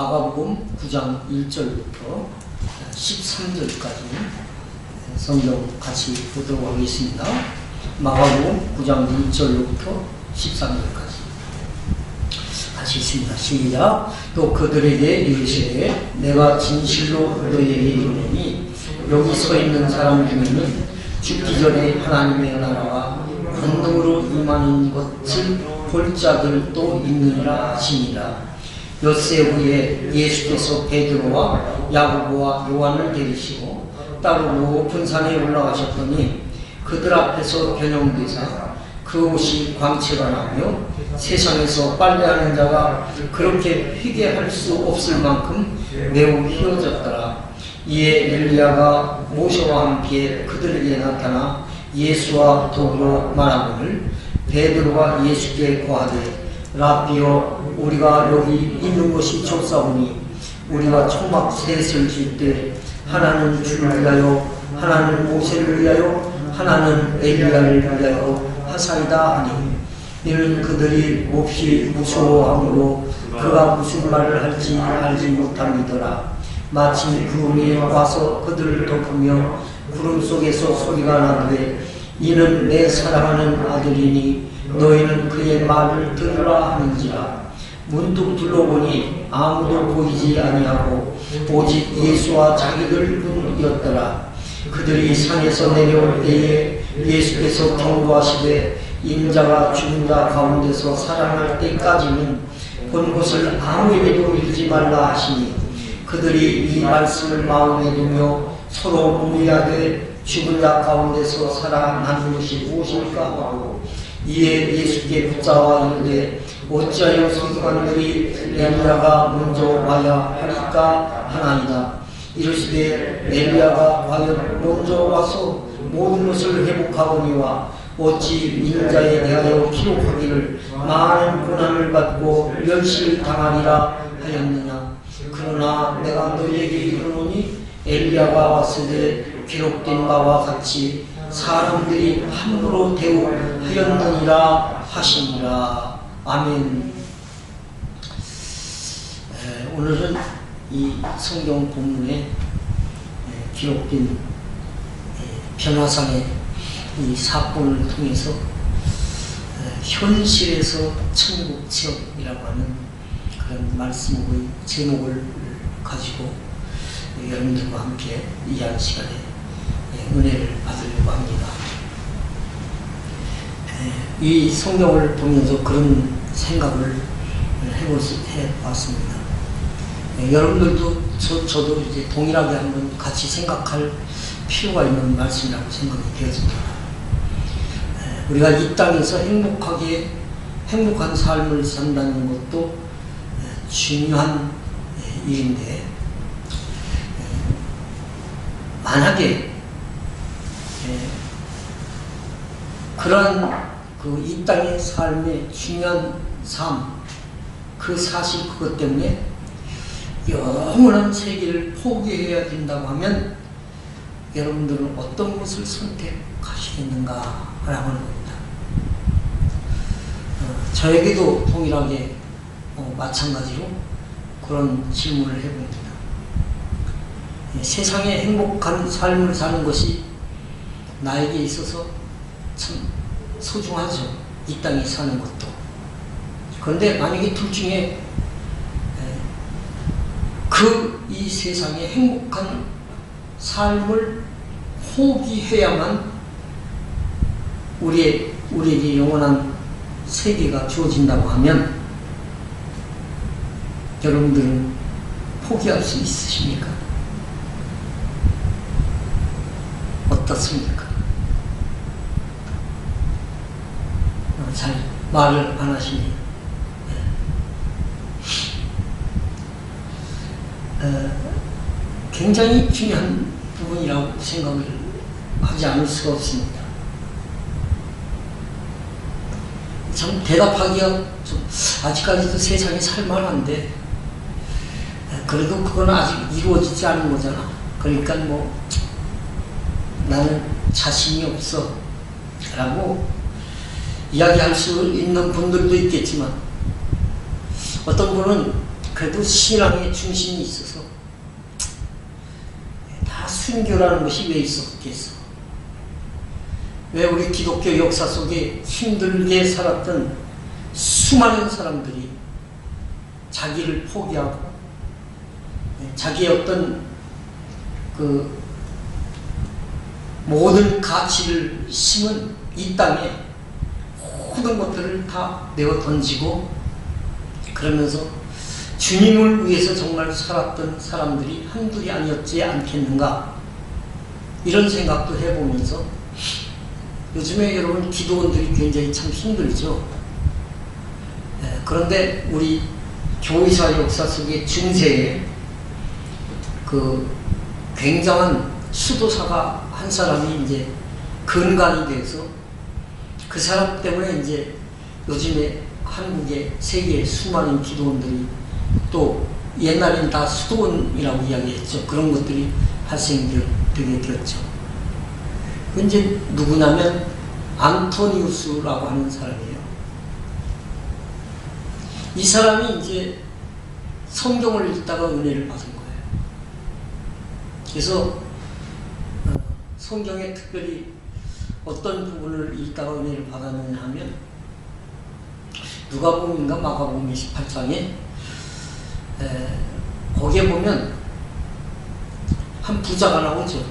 마가복음 9장 1절부터 13절까지 성경 같이 보도록 하겠습니다. 마가복음 9장 1절부터 13절까지 같이 있습니다. 시작. 또 그들에게 이르시되 내가 진실로 너희에게 이르노니 여기 서 있는 사람 중에는 죽기 전에 하나님의 나라가 권능으로 임하는 것을 볼 자들도 있느니라 하시니라. 엿새 후에 예수께서 베드로와 야고보와 요한을 데리시고 따로 높은 산에 올라가셨더니 그들 앞에서 변형되사 그 옷이 광채가 나며 세상에서 빨래하는 자가 그렇게 희게 할 수 없을 만큼 매우 희어졌더라. 이에 엘리야가 모세와 함께 그들에게 나타나 예수와 더불어 말하거늘 베드로가 예수께 고하되 라비여 우리가 여기 있는 것이 좋사오니 우리가 초막 셋을 질 때 하나는 주를 위하여 하나는 모세를 위하여 하나는 엘리야를 위하여 하사이다 하니 이는 그들이 몹시 무서워함으로 그가 무슨 말을 할지 알지 못함이더라. 마침 구름이 와서 그들을 덮으며 구름 속에서 소리가 나되 이는 내 사랑하는 아들이니 너희는 그의 말을 들으라 하는지라. 문득 둘러보니 아무도 보이지 아니하고 오직 예수와 자기들 뿐이었더라. 그들이 산에서 내려올 때에 예수께서 경고하시되 인자가 죽은 자 가운데서 살아날 때까지는 본 것을 아무에게도 이르지 말라 하시니 그들이 이 말씀을 마음에 두며 서로 문의하되 죽은 자 가운데서 살아나는 것이 무엇일까 하고 이에 예수께 붙잡아 이르되 어찌하여 서기관들이 엘리야가 먼저 와야 하리까 하나이다. 이르시되 엘리야가 과연 먼저 와서 모든 것을 회복하거니와 어찌 인자에 대하여 기록하기를 많은 고난을 받고 멸시를 당하리라 하였느냐. 그러나 내가 너희에게 이르노니 엘리야가 왔을 때 기록된 바와 같이 사람들이 함부로 대우하였느니라 하시니라. 아멘. 오늘은 이 성경 본문에 기록된 변화상의 이 사건을 통해서 현실에서 천국 체험이라고 하는 그런 말씀의 제목을 가지고 여러분들과 함께 이해하는 시간에 은혜를 받으려고 합니다. 이 성경을 보면서 그런 생각을 해봤습니다. 여러분들도 저도 이제 동일하게 한번 같이 생각할 필요가 있는 말씀이라고 생각이 되어집니다. 우리가 이 땅에서 행복한 삶을 산다는 것도 중요한 일인데 만약에 그러한 이 땅의 삶의 중요한 삶, 그 사실 그것 때문에 영원한 세계를 포기해야 된다고 하면 여러분들은 어떤 것을 선택하시겠는가 라고 하는 겁니다. 저에게도 동일하게 마찬가지로 그런 질문을 해봅니다. 세상에 행복한 삶을 사는 것이 나에게 있어서 참 소중하죠. 이 땅에 사는 것도. 그런데 만약에 둘 중에 이 세상에 행복한 삶을 포기해야만 우리에게 영원한 세계가 주어진다고 하면 여러분들은 포기할 수 있으십니까? 어떻습니까? 잘 말을 안 하시니 굉장히 중요한 부분이라고 생각을 하지 않을 수가 없습니다. 참 대답하기가 좀 아직까지도 세상이 살만한데 그래도 그건 아직 이루어지지 않은 거잖아. 그러니까 뭐 나는 자신이 없어 라고 이야기할 수 있는 분들도 있겠지만 어떤 분은 그래도 신앙의 중심이 있어서 다 순교라는 것이 왜 있었겠어? 왜 우리 기독교 역사 속에 힘들게 살았던 수많은 사람들이 자기를 포기하고 자기의 어떤 그 모든 가치를 심은 이 땅에 모든 것들을 다 내어 던지고 그러면서 주님을 위해서 정말 살았던 사람들이 한둘이 아니었지 않겠는가, 이런 생각도 해보면서 요즘에 여러분 기도원들이 굉장히 참 힘들죠. 그런데 우리 교회사 역사 속의 중세에 그 굉장한 수도사가 한 사람이 이제 근간이 돼서 그 사람 때문에 이제 요즘에 한국의 세계의 수많은 기도원들이, 또 옛날엔 다 수도원이라고 이야기했죠. 그런 것들이 발생되게 되었죠. 그 이제 누구냐면 안토니우스라고 하는 사람이에요. 이 사람이 이제 성경을 읽다가 은혜를 받은 거예요. 그래서 성경에 특별히 어떤 부분을 읽다가 은혜를 받았느냐 하면 누가복음인가 마가복음 28장에 거기에 보면 한 부자가 나오죠.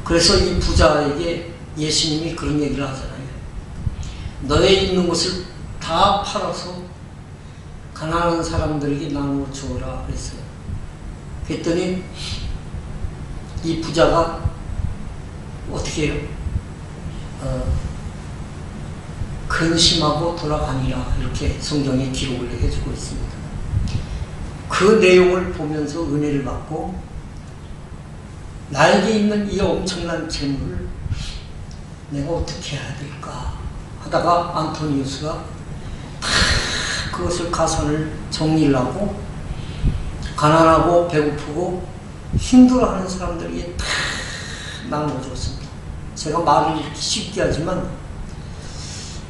그래서 이 부자에게 예수님이 그런 얘기를 하잖아요. 너의 있는 것을 다 팔아서 가난한 사람들에게 나누어 주어라 그랬어요. 그랬더니 이 부자가 어떻게 해요? 근심하고 돌아가니라, 이렇게 성경에 기록을 해주고 있습니다. 그 내용을 보면서 은혜를 받고 나에게 있는 이 엄청난 재물을 내가 어떻게 해야 될까 하다가 안토니우스가 다 그것을 가산을 정리를 하고 가난하고 배고프고 힘들어하는 사람들에게 다 나눠줬습니다. 제가 말을 이렇게 쉽게 하지만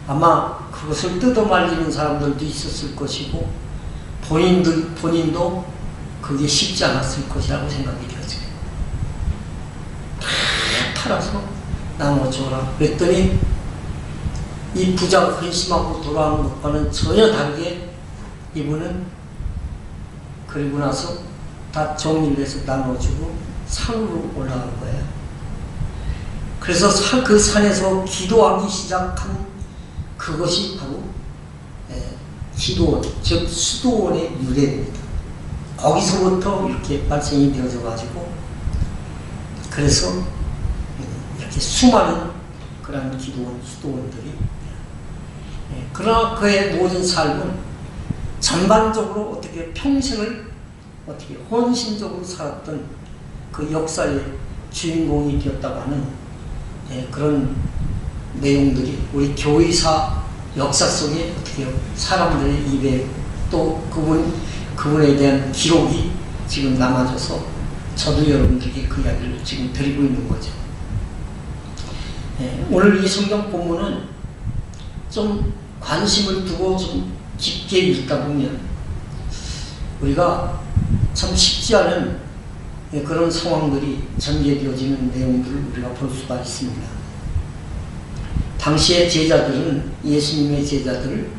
아마 그것을 뜯어 말리는 사람들도 있었을 것이고 본인도 그게 쉽지 않았을 것이라고 생각이 되어져요. 다 팔아서 나눠줘라 그랬더니 이 부자가 근심하고 돌아오는 것과는 전혀 다르게 이분은 그리고 나서 다 정리를 해서 나눠주고 산으로 올라간 거예요. 그래서 그 산에서 기도하기 시작한 그것이 바로 기도원, 즉 수도원의 유래입니다. 거기서부터 이렇게 발생이 되어져 가지고 그래서 이렇게 수많은 그런 기도원, 수도원들이, 그러나 그의 모든 삶은 전반적으로 어떻게 평생을 어떻게 헌신적으로 살았던 그 역사의 주인공이 되었다고 하는 그런 내용들이 우리 교회사 역사 속에 어떻게 사람들의 입에 또 그분에 대한 기록이 지금 남아져서 저도 여러분들에게 그 이야기를 지금 드리고 있는 거죠. 오늘 이 성경 본문은 좀 관심을 두고 좀 깊게 읽다 보면 우리가 참 쉽지 않은 그런 상황들이 전개되어지는 내용들을 우리가 볼 수가 있습니다. 당시의 제자들은, 예수님의 제자들을,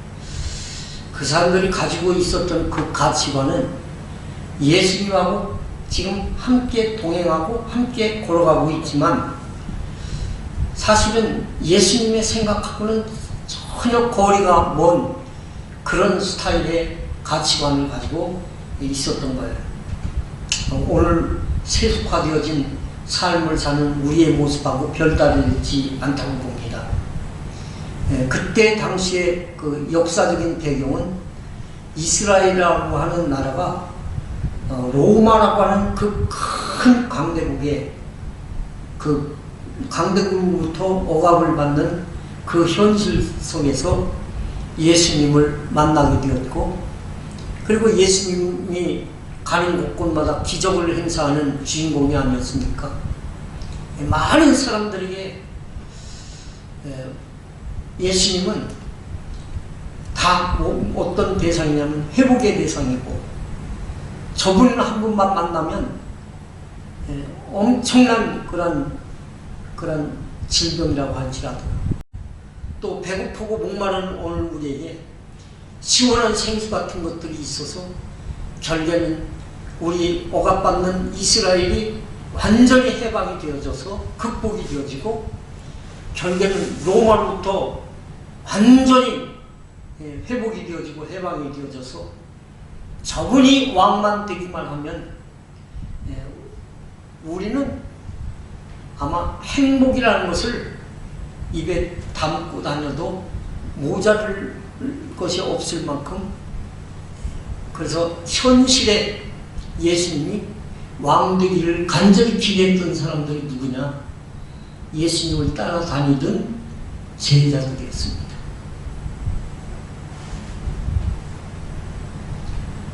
그 사람들이 가지고 있었던 그 가치관은 예수님하고 지금 함께 동행하고 함께 걸어가고 있지만 사실은 예수님의 생각하고는 전혀 거리가 먼 그런 스타일의 가치관을 가지고 있었던 거예요. 오늘 세속화되어진 삶을 사는 우리의 모습하고 별다르지 않다고 봅니다. 그때 당시의 그 역사적인 배경은 이스라엘이라고 하는 나라가 로마라고 하는 그 큰 강대국의 그 강대국으로부터 억압을 받는 그 현실 속에서 예수님을 만나게 되었고, 그리고 예수님이 가는 곳곳마다 기적을 행사하는 주인공이 아니었습니까? 많은 사람들에게 예수님은 다 다 어떤 대상이냐면 회복의 대상이고, 저분을 한 분만 만나면 엄청난 그런 질병이라고 할지라도, 또 배고프고 목마른 오늘 우리에게 시원한 생수 같은 것들이 있어서 결국에는 우리 억압받는 이스라엘이 완전히 해방이 되어져서 극복이 되어지고, 결국에는 로마로부터 완전히 회복이 되어지고 해방이 되어져서 저분이 왕만 되기만 하면 우리는 아마 행복이라는 것을 입에 담고 다녀도 모자랄 것이 없을 만큼, 그래서 현실에 예수님이 왕되기를 간절히 기대했던 사람들이 누구냐? 예수님을 따라다니던 제자들이었습니다.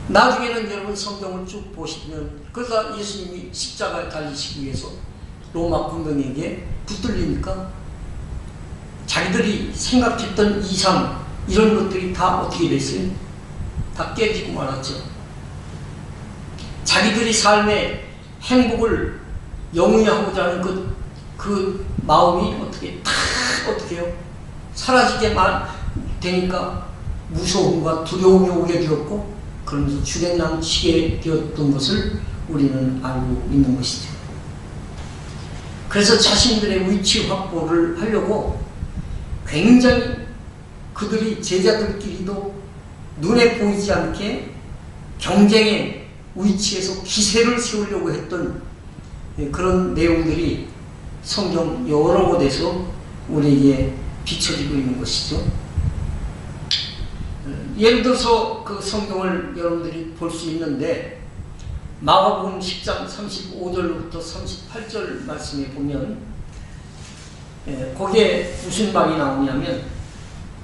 나중에는 여러분 성경을 쭉 보시면, 그러다 예수님이 십자가에 달리시기 위해서 로마 군병에게 붙들리니까 자기들이 생각했던 이상 이런 것들이 다 어떻게 됐어요? 다 깨지고 말았죠. 자기들이 삶의 행복을 영위하고자 하는 그 마음이 어떻게 해요? 사라지게 되니까 무서움과 두려움이 오게 되었고, 그러면서 주행남치게 되었던 것을 우리는 알고 있는 것이죠. 그래서 자신들의 위치 확보를 하려고 굉장히 그들이 제자들끼리도 눈에 보이지 않게 경쟁의 위치에서 기세를 세우려고 했던 그런 내용들이 성경 여러 곳에서 우리에게 비춰지고 있는 것이죠. 예를 들어서 그 성경을 여러분들이 볼 수 있는데, 마가복음 10장 35절부터 38절 말씀에 보면 거기에 무슨 말이 나오냐면,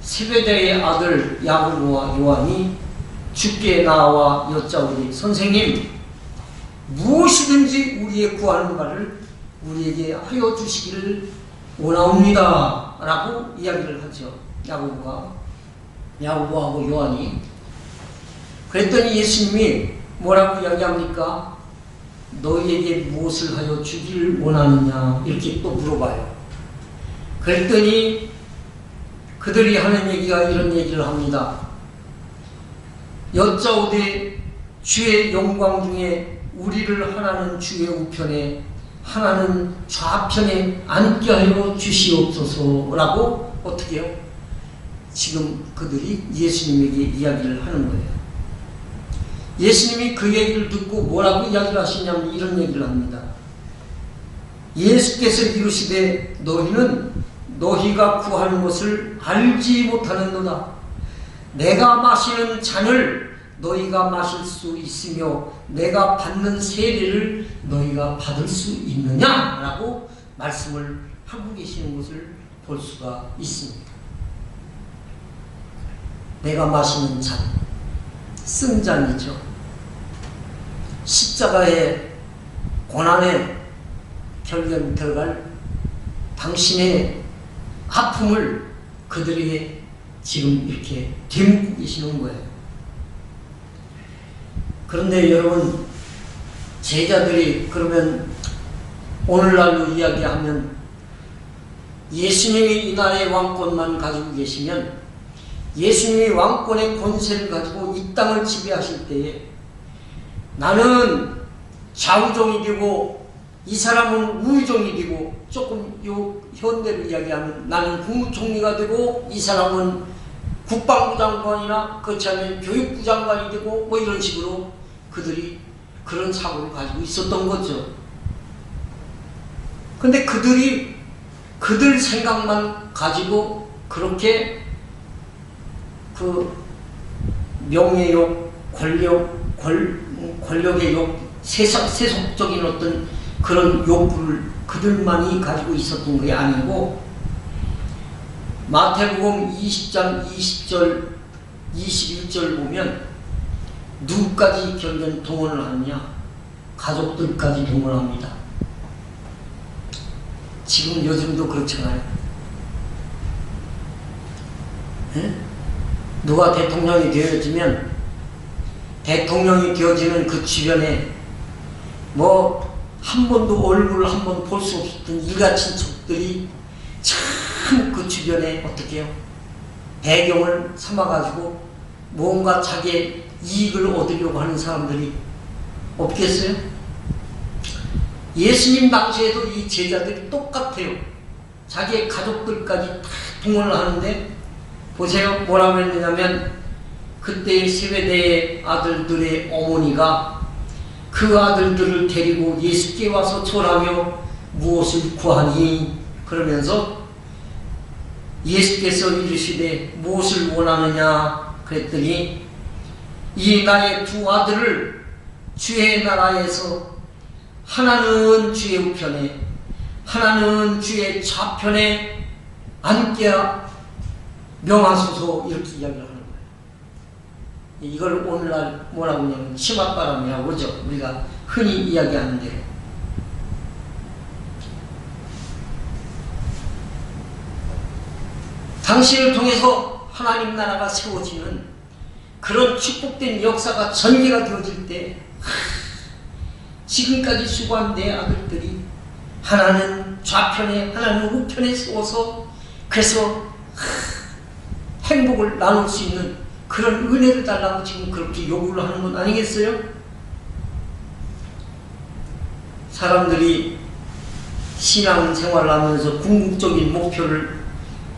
세베대의 아들 야고보와 요한이 주께 나와 여짜오니, 선생님, 무엇이든지 우리의 구하는 바를 우리에게 하여 주시기를 원하옵니다 라고 이야기를 하죠. 야고보하고 요한이. 그랬더니 예수님이 뭐라고 이야기합니까? 너희에게 무엇을 하여 주기를 원하느냐 이렇게 또 물어봐요. 그랬더니 그들이 하는 얘기가 이런 얘기를 합니다. 여짜오되 주의 영광 중에 우리를 하나는 주의 우편에 하나는 좌편에 앉게 하여 주시옵소서라고 어떻게 해요? 지금 그들이 예수님에게 이야기를 하는 거예요. 예수님이 그 얘기를 듣고 뭐라고 이야기를 하시냐면 이런 얘기를 합니다. 예수께서 이르시되 너희는 너희가 구하는 것을 알지 못하는도다. 내가 마시는 잔을 너희가 마실 수 있으며 내가 받는 세례를 너희가 받을 수 있느냐라고 말씀을 하고 계시는 것을 볼 수가 있습니다. 내가 마시는 잔, 쓴 잔이죠. 십자가의 고난에 결국엔 들어갈 당신의 아픔을 그들에게 지금 이렇게 되묻고 계시는 거예요. 그런데 여러분, 제자들이 그러면 오늘날로 이야기하면 예수님이 이 나라의 왕권만 가지고 계시면, 예수님이 왕권의 권세를 가지고 이 땅을 지배하실 때에 나는 좌우종이 되고 이 사람은 우우종이 되고, 조금 요 현대로 이야기하면 나는 국무총리가 되고 이 사람은 국방부 장관이나 그렇지 않으면 교육부 장관이 되고 뭐 이런 식으로 그들이 그런 사고를 가지고 있었던 거죠. 근데 그들이 그들 생각만 가지고 그렇게 그 명예욕, 권력의 욕, 세속적인 어떤 그런 욕구를 그들만이 가지고 있었던 게 아니고, 마태복음 20장 20절 21절 보면 누구까지 결국엔 동원을 하느냐? 가족들까지 동원합니다. 지금 요즘도 그렇잖아요. 네? 누가 대통령이 되어지면 대통령이 되어지는 그 주변에 뭐 한 번도 얼굴을 한 번 볼 수 없었던 일가 친척들이 참 그 주변에 어떻게 해요? 배경을 삼아가지고 뭔가 자기의 이익을 얻으려고 하는 사람들이 없겠어요? 예수님 당시에도 이 제자들이 똑같아요. 자기의 가족들까지 다 동원을 하는데 보세요. 뭐라고 했느냐면 그때의 세베대의 아들들의 어머니가 그 아들들을 데리고 예수께 와서 절하며 무엇을 구하니? 그러면서 예수께서 이르시되 무엇을 원하느냐? 그랬더니 이 나의 두 아들을 주의 나라에서 하나는 주의 우편에 하나는 주의 좌편에 앉게 명하소서, 이렇게 이야기를 하는 거예요. 이걸 오늘날 뭐라고 하냐면 치맛바람이라고 그러죠. 우리가 흔히 이야기하는 대로. 당신을 통해서 하나님 나라가 세워지는 그런 축복된 역사가 전개가 되어질 때 지금까지 수고한 내 아들들이 하나는 좌편에 하나는 우편에 세워서 그래서 행복을 나눌 수 있는 그런 은혜를 달라고 지금 그렇게 요구를 하는 건 아니겠어요? 사람들이 신앙생활을 하면서 궁극적인 목표를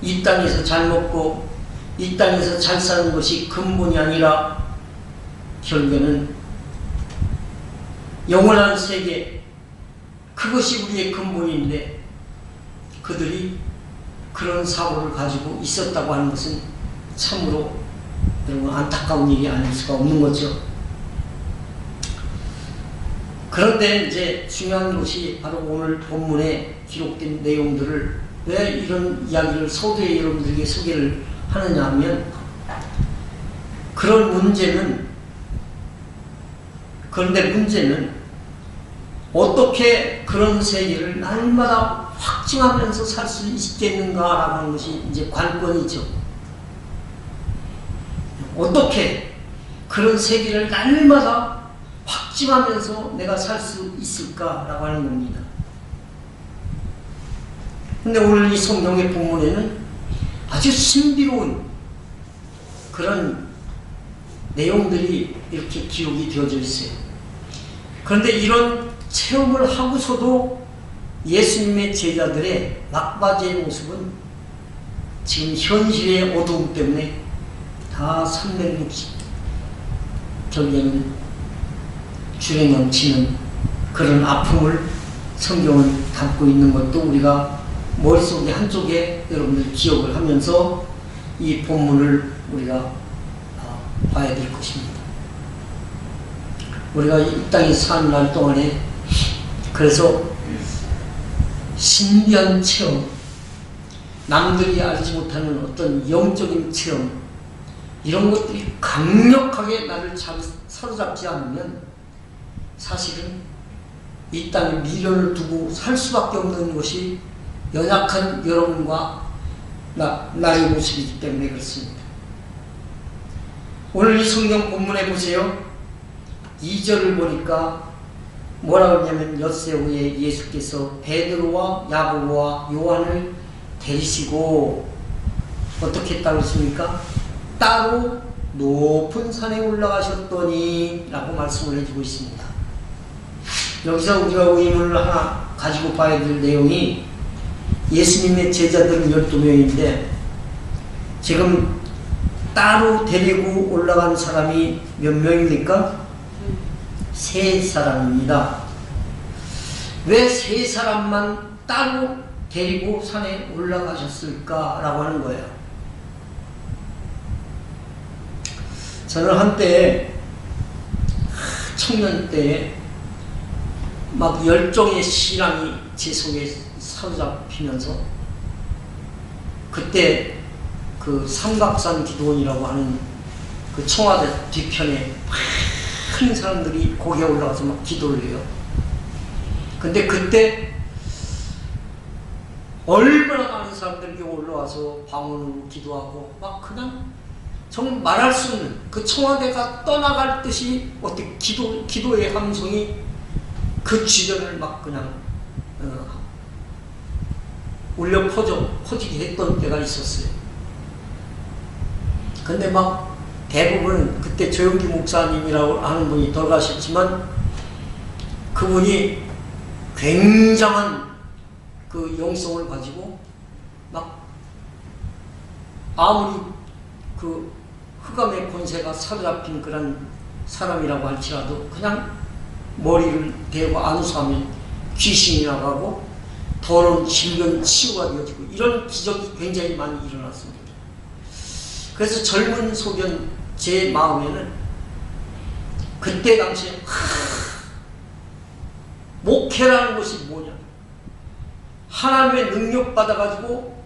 이 땅에서 잘 먹고 이 땅에서 잘 사는 것이 근본이 아니라 결국에는 영원한 세계, 그것이 우리의 근본인데 그들이 그런 사고를 가지고 있었다고 하는 것은 참으로 여러분 안타까운 일이 아닐 수가 없는 거죠. 그런데 이제 중요한 것이 바로 오늘 본문에 기록된 내용들을 왜 이런 이야기를 서두에 여러분들에게 소개를 하느냐 하면 그런데 문제는 어떻게 그런 세계를 날마다 확증하면서 살 수 있겠는가라고 하는 것이 이제 관건이죠. 어떻게 그런 세계를 날마다 확증하면서 내가 살 수 있을까라고 하는 겁니다. 근데 오늘 이 성경의 본문에는 아주 신비로운 그런 내용들이 이렇게 기록이 되어져 있어요. 그런데 이런 체험을 하고서도 예수님의 제자들의 막바지의 모습은 지금 현실의 어두움 때문에 다 360 결국에는 줄에 넘치는 그런 아픔을 성경은 담고 있는 것도 우리가 머릿속에 한쪽에 여러분들 기억을 하면서 이 본문을 우리가 봐야 될 것입니다. 우리가 이 땅에 사는 날 동안에 그래서 신비한 체험, 남들이 알지 못하는 어떤 영적인 체험, 이런 것들이 강력하게 나를 잘 사로잡지 않으면 사실은 이 땅에 미련을 두고 살 수밖에 없는 것이 연약한 여러분과 나의 모습이기 때문에 그렇습니다. 오늘 이 성경 본문에 보세요. 2절을 보니까 뭐라고 하냐면 엿새 후에 예수께서 베드로와 야고보와 요한을 데리시고 어떻게 했다고 했습니까? 따로 높은 산에 올라가셨더니 라고 말씀을 해주고 있습니다. 여기서 우리가 의문을 하나 가지고 봐야 될 내용이 예수님의 제자들은 12명인데 지금 따로 데리고 올라간 사람이 몇 명입니까? 3사람입니다. 왜 3사람만 따로 데리고 산에 올라가셨을까라고 하는 거예요. 저는 한때 청년 때에 막 열정의 신앙이 제 속에 사로잡히면서 그때 그 삼각산 기도원이라고 하는 그 청와대 뒤편에 큰 사람들이 거기에 올라가서 막 기도를 해요. 근데 그때 얼마나 많은 사람들이 올라와서 방언으로 기도하고 막 그냥 정말 말할 수 없는 그 청와대가 떠나갈 듯이 어떻게 기도의 함성이 그 주변을 막 그냥 울려 퍼지게 했던 때가 있었어요. 근데 막 대부분 그때 조영기 목사님이라고 하는 분이 돌아가셨지만 그분이 굉장한 그 영성을 가지고 막 아무리 그 흑암의 권세가 사로잡힌 그런 사람이라고 할지라도 그냥 머리를 대고 안수하면 귀신이 나가고 더러운 질병 치유가 되어지고 이런 기적이 굉장히 많이 일어났습니다. 그래서 젊은 소견 제 마음에는 그때 당시에 목회라는 것이 뭐냐, 하나님의 능력 받아가지고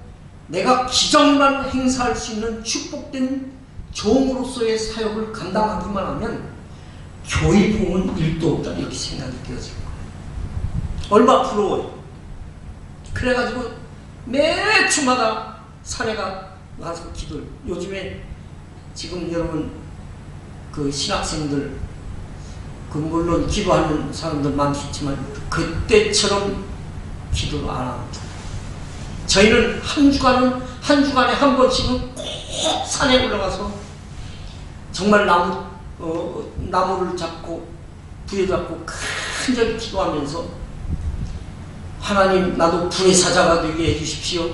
내가 기적만 행사할 수 있는 축복된 종으로서의 사역을 감당하기만 하면 교회 부흥은 일도 없다, 이렇게 생각이 되어질 거예요. 얼마 부러워요. 그래가지고 매 주마다 산에 가서 기도를. 요즘에 지금 여러분 그 신학생들 그 물론 기도하는 사람들 많겠지만 그때처럼 기도를 안 합니다. 저희는 한 주간에 한 번씩은 꼭 산에 올라가서 정말 나무를 잡고 부여잡고 간절히 기도하면서 하나님 나도 불의 사자가 되게 해주십시오.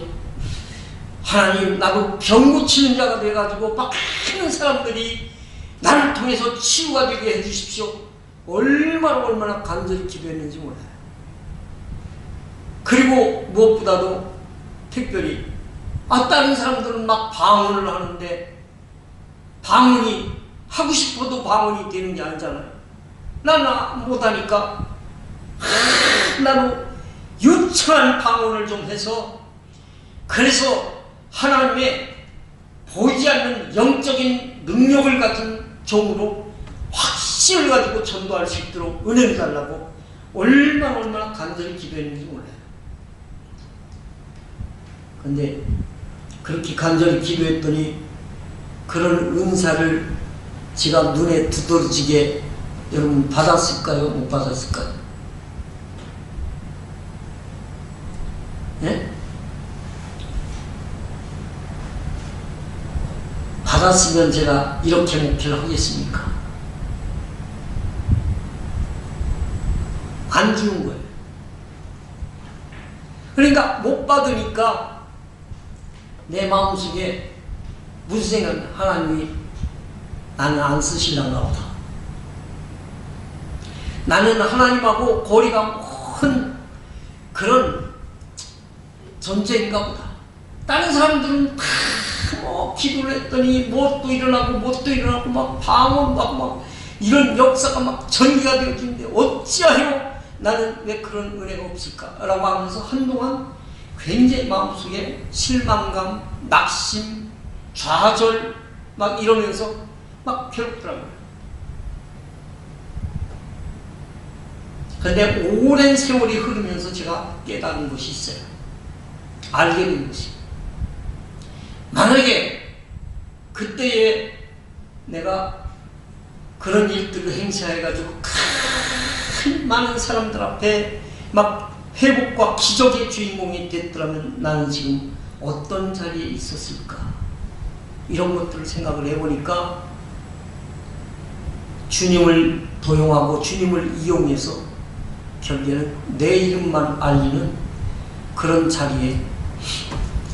하나님 나도 병 고치는 자가 돼가지고 많은 사람들이 나를 통해서 치유가 되게 해주십시오. 얼마나 간절히 기도했는지 몰라요. 그리고 무엇보다도 특별히 다른 사람들은 막 방언을 하는데 방언이 하고 싶어도 방언이 되는 게 아니잖아요. 나는 못하니까 나도 유창한 방언을 좀 해서 그래서 하나님의 보이지 않는 영적인 능력을 가진 종으로 확신을 가지고 전도할 수 있도록 은혜를 달라고 얼마나 간절히 기도했는지 몰라요. 근데 그렇게 간절히 기도했더니 그런 은사를 제가 눈에 두드러지게 여러분 받았을까요? 못 받았을까요? 예? 받았으면 제가 이렇게 목회를 하겠습니까? 안 주는 거예요. 그러니까 못 받으니까 내 마음속에 무슨 생각이냐, 하나님이 나는 안 쓰실란가 보다. 나는 하나님하고 거리가 먼 그런 존재인가 보다. 다른 사람들은 다 기도를 했더니 무엇도 일어나고 막 방언도 하고 막 이런 역사가 막 전개가 되어지는데 어찌하여 나는 왜 그런 은혜가 없을까? 라고 하면서 한동안 굉장히 마음속에 실망감, 낙심, 좌절 막 이러면서 막 괴롭더라고요. 그런데 오랜 세월이 흐르면서 제가 깨달은 것이 있어요. 알게 된 것이. 만약에 그때에 내가 그런 일들을 행사해가지고 많은 사람들 앞에 막 회복과 기적의 주인공이 됐더라면 나는 지금 어떤 자리에 있었을까? 이런 것들을 생각을 해보니까 주님을 도용하고 주님을 이용해서 결국에는 내 이름만 알리는 그런 자리에,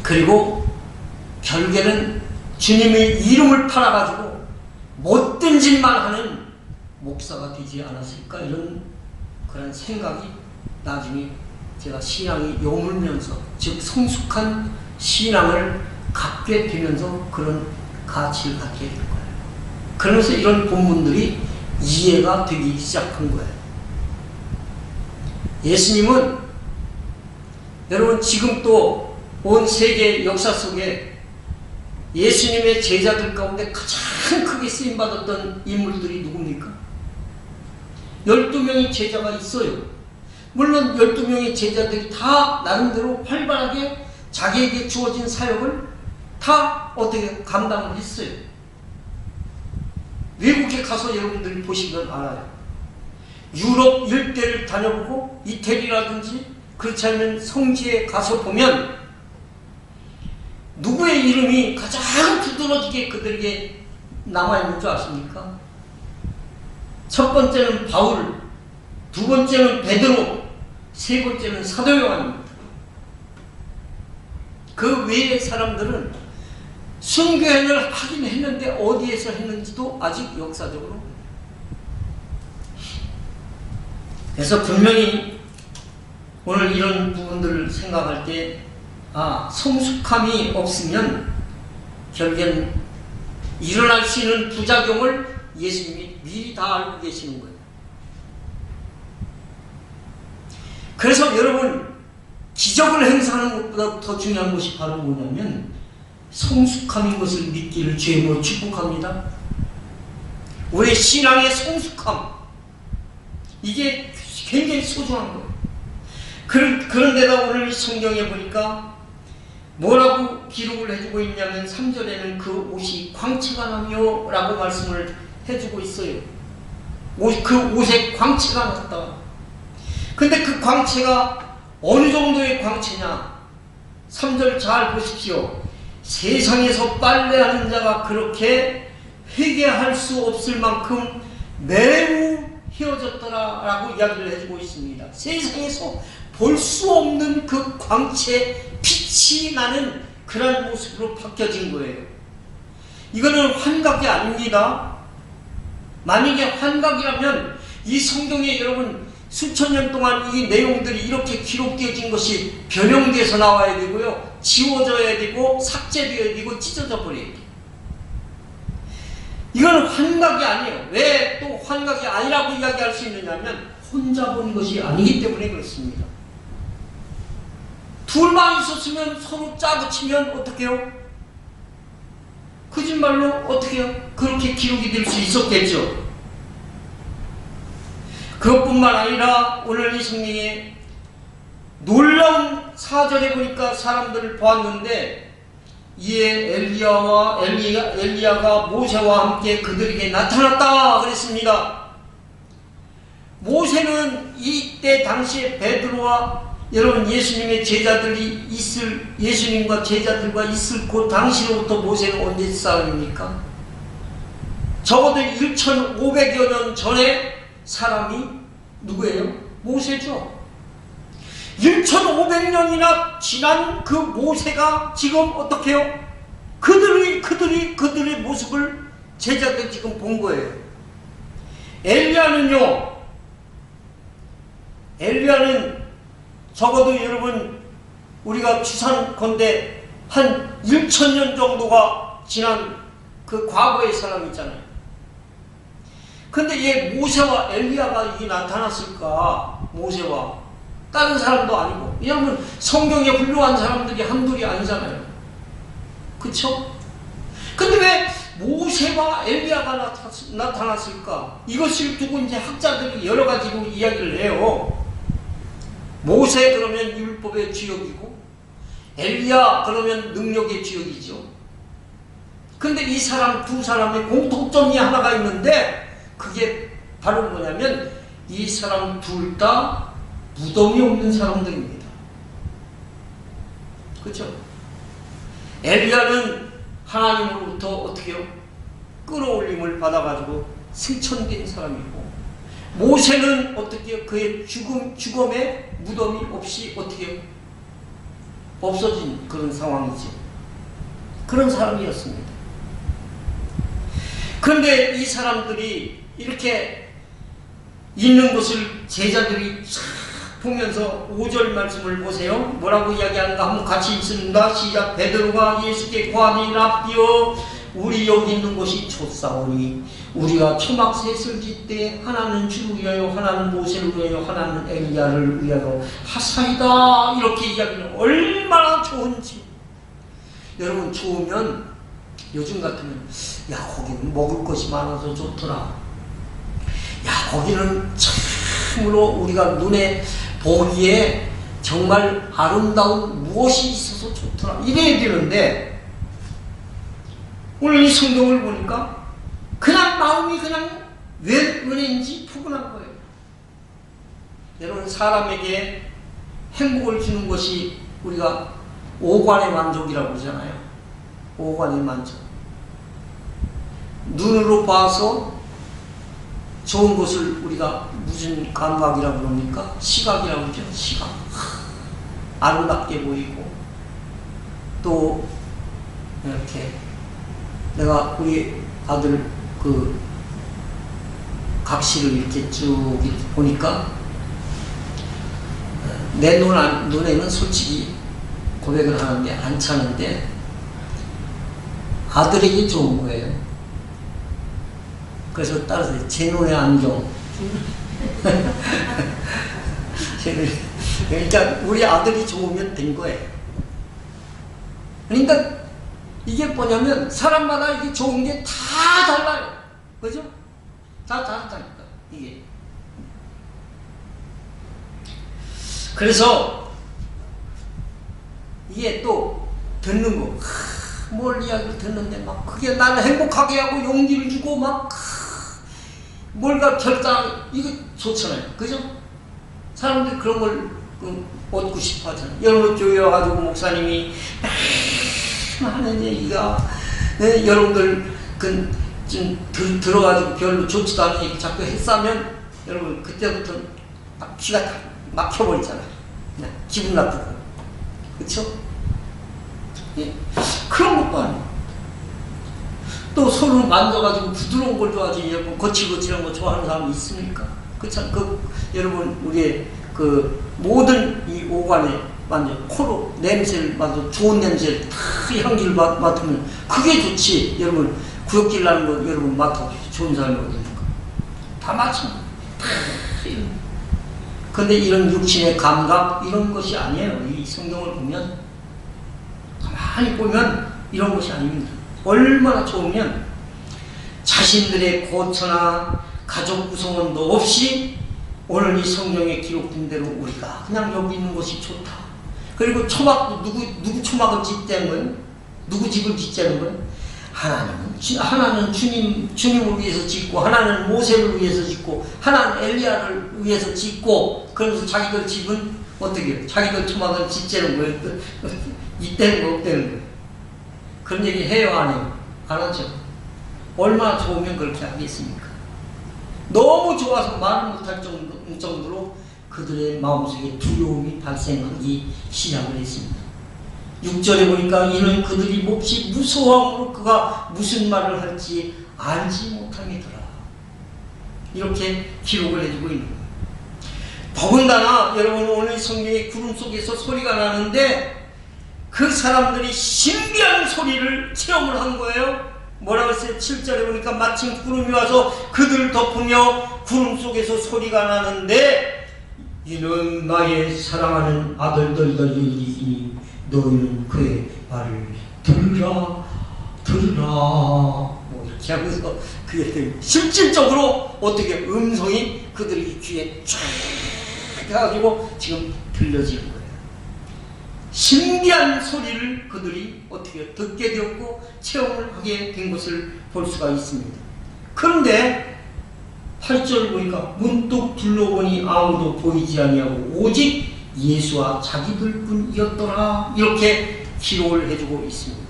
그리고 결국에는 주님의 이름을 팔아가지고 못된 짓만 하는 목사가 되지 않았을까? 이런 그런 생각이 나중에 제가 신앙이 요물면서, 즉 성숙한 신앙을 갖게 되면서 그런 가치를 갖게 된 거예요. 그러면서 이런 본문들이 이해가 되기 시작한 거예요. 예수님은 여러분 지금 또 온 세계 역사 속에 예수님의 제자들 가운데 가장 크게 쓰임받았던 인물들이 누굽니까? 12명의 제자가 있어요. 물론 12명의 제자들이 다 나름대로 활발하게 자기에게 주어진 사역을 다 어떻게 감당을 했어요. 외국에 가서 여러분들이 보시면 알아요. 유럽 일대를 다녀보고 이태리라든지 그렇지 않으면 성지에 가서 보면 누구의 이름이 가장 두드러지게 그들에게 남아있는 줄 아십니까? 첫 번째는 바울, 두 번째는 베드로, 세 번째는 사도 요한입니다. 그 외의 사람들은 순교행을 하긴 했는데 어디에서 했는지도 아직 역사적으로. 그래서 분명히 오늘 이런 부분들을 생각할 때 성숙함이 없으면 결국엔 일어날 수 있는 부작용을 예수님이 미리 다 알고 계시는 거예요. 그래서 여러분, 기적을 행사하는 것보다 더 중요한 것이 바로 뭐냐면 성숙함인 것을 믿기를 주님으로 축복합니다. 우리 신앙의 성숙함, 이게 굉장히 소중한 거예요. 그런데다 오늘 성경에 보니까 뭐라고 기록을 해주고 있냐면 3절에는 그 옷이 광채가 나며 라고 말씀을 해주고 있어요. 그 옷에 광채가 났다. 근데 그 광채가 어느 정도의 광채냐? 3절 잘 보십시오. 세상에서 빨래하는 자가 그렇게 회개할 수 없을 만큼 매우 헤어졌더라 라고 이야기를 해주고 있습니다. 세상에서 볼 수 없는 그 광채, 빛이 나는 그런 모습으로 바뀌어진 거예요. 이거는 환각이 아닙니다. 만약에 환각이라면 이 성경에 여러분 수천 년 동안 이 내용들이 이렇게 기록되어진 것이 변형돼서 나와야 되고요, 지워져야 되고 삭제되어야 되고 찢어져 버려야 돼요. 이건 환각이 아니에요. 왜 또 환각이 아니라고 이야기할 수 있느냐면 혼자 본 것이 아니기 때문에 그렇습니다. 둘만 있었으면 서로 짜고 치면 어떻게 해요? 거짓말로 어떻게 해요? 그렇게 기록이 될 수 있었겠죠. 그것뿐만 아니라 오늘 이 성경에 놀라운 4절에 보니까 사람들을 보았는데 이에 엘리야가 모세와 함께 그들에게 나타났다 그랬습니다. 모세는 이때 당시에 베드로와 여러분 예수님의 제자들이 예수님과 제자들과 있을 그 당시로부터 모세는 언제 사람입니까? 적어도 1500여 년 전에 사람이 누구예요? 모세죠. 1500년이나 지난 그 모세가 지금 어떻게 해요? 그들의 모습을 제자들 지금 본 거예요. 엘리야는 적어도 여러분 우리가 추산컨대 한 1000년 정도가 지난 그 과거의 사람 있잖아요. 근데 얘 모세와 엘리야가 이게 나타났을까? 모세와 다른 사람도 아니고. 왜냐하면 성경에 훌륭한 사람들이 한둘이 아니잖아요. 그쵸? 근데 왜 모세와 엘리야가 나타났을까? 이것을 두고 이제 학자들이 여러 가지로 이야기를 해요. 모세 그러면 율법의 주역이고 엘리야 그러면 능력의 주역이죠. 근데 이 사람 두 사람의 공통점이 하나가 있는데 그게 바로 뭐냐면 이 사람 둘 다 무덤이 없는 사람들입니다. 그렇죠? 엘리야는 하나님으로부터 어떻게 해요? 끌어올림을 받아가지고 승천된 사람이고 모세는 어떻게 해요? 그의 죽음의 무덤이 없이 어떻게 해요? 없어진 그런 상황이죠. 그런 사람이었습니다. 그런데 이 사람들이 이렇게 있는 것을 제자들이 쫙 보면서 5절 말씀을 보세요. 뭐라고 이야기하는가 한번 같이 읽습니다. 시작. 베드로가 예수께 고하니 랍비여 우리 여기 있는 곳이 좋사오니 우리가 초막셋을 짓때 하나는 주를 위하여 하나는 모세를 위하여 하나는 엘리야를 위하여 하사이다. 이렇게 이야기는 얼마나 좋은지. 여러분 좋으면 요즘 같으면 야 거기는 먹을 것이 많아서 좋더라. 야 거기는 참으로 우리가 눈에 보기에 정말 아름다운 무엇이 있어서 좋더라 이래야 되는데 오늘 이 성경을 보니까 그냥 그냥 마음이 그냥 왜 은혜인지 푸근한 거예요. 여러분, 사람에게 행복을 주는 것이 우리가 오관의 만족이라고 그러잖아요. 오관의 만족. 눈으로 봐서 좋은 것을 우리가 무슨 감각이라고 그럽니까? 시각이라고 그러죠. 시각. 아름답게 보이고, 또 이렇게 내가 우리 아들 그 각시를 이렇게 쭉 보니까 내 눈에는 솔직히 고백을 하는데 안 차는데 아들에게 좋은 거예요. 그래서 따라서 제 눈의 안경. 그러니까 우리 아들이 좋으면 된 거예요. 그러니까 이게 뭐냐면 사람마다 이게 좋은 게 다 달라요. 그죠? 다 다르다니까 이게. 그래서 이게 또 듣는 거, 뭘 이야기를 듣는데 막 그게 나를 행복하게 하고 용기를 주고 막 뭘가 결단, 이거 좋잖아요. 그죠? 사람들이 그런 걸 얻고 싶어 하잖아요. 여러분 교회 와가지고 목사님이 하는 얘기가, 네, 여러분들 좀 들어가지고 별로 좋지도 않은 얘기 자꾸 했으면 여러분 그때부터 막 귀가 막혀버리잖아요. 네, 기분 나쁘고. 그쵸? 예. 그런 것도 아니고. 또 손을 만져가지고 부드러운 걸 좋아하지, 여러분 거칠거칠한 거 좋아하는 사람이 있습니까? 그렇잖아요. 여러분 우리의 그 모든 이 오관에 만져, 코로 냄새를 맡아, 좋은 냄새를 다 향기를 맡으면 그게 좋지. 여러분 구역질 나는 거 여러분 맡아보시죠. 좋은 사람이 어딥니까? 다 마찬가지. 근데 이런 육신의 감각 이런 것이 아니에요. 이 성경을 보면 가만히 보면 이런 것이 아닙니다. 얼마나 좋으면 자신들의 고처나 가족 구성원도 없이 오늘 이 성경에 기록된 대로 우리가 그냥 여기 있는 것이 좋다. 그리고 초막도 누구 초막을 짓자는 거예요? 누구 집을 짓자는 거예요? 하나는 주님을 위해서 짓고, 하나는 모세를 위해서 짓고, 하나는 엘리야를 위해서 짓고, 그러면서 자기들 집은 어떻게 해요? 자기들 초막은 짓자는 거예요. 있다는 거 없다는 거예요. 그런 얘기 해요, 안 해요? 안 하죠. 얼마나 좋으면 그렇게 하겠습니까? 너무 좋아서 말을 못할 정도로 그들의 마음속에 두려움이 발생하기 시작을 했습니다. 6절에 보니까 이는 그들이 몹시 무서워함으로 그가 무슨 말을 할지 알지 못함이더라. 이렇게 기록을 해주고 있는 거예요. 더군다나 여러분 오늘 성경의 구름 속에서 소리가 나는데 그 사람들이 신비한 소리를 체험을 한 거예요. 뭐라고 했어요? 7절에 보니까 마침 구름이 와서 그들을 덮으며 구름 속에서 소리가 나는데 이는 나의 사랑하는 아들들이니 너희는 그의 말을 들으라 뭐 이렇게 하면서 그게 실질적으로 어떻게 음성이 그들의 귀에 쫙 해가지고 지금 들려지는 거예요. 신비한 소리를 그들이 어떻게 듣게 되었고 체험을 하게 된 것을 볼 수가 있습니다. 그런데 8절 보니까 문득 둘러보니 아무도 보이지 아니하고 오직 예수와 자기들 뿐이었더라. 이렇게 기록을 해주고 있습니다.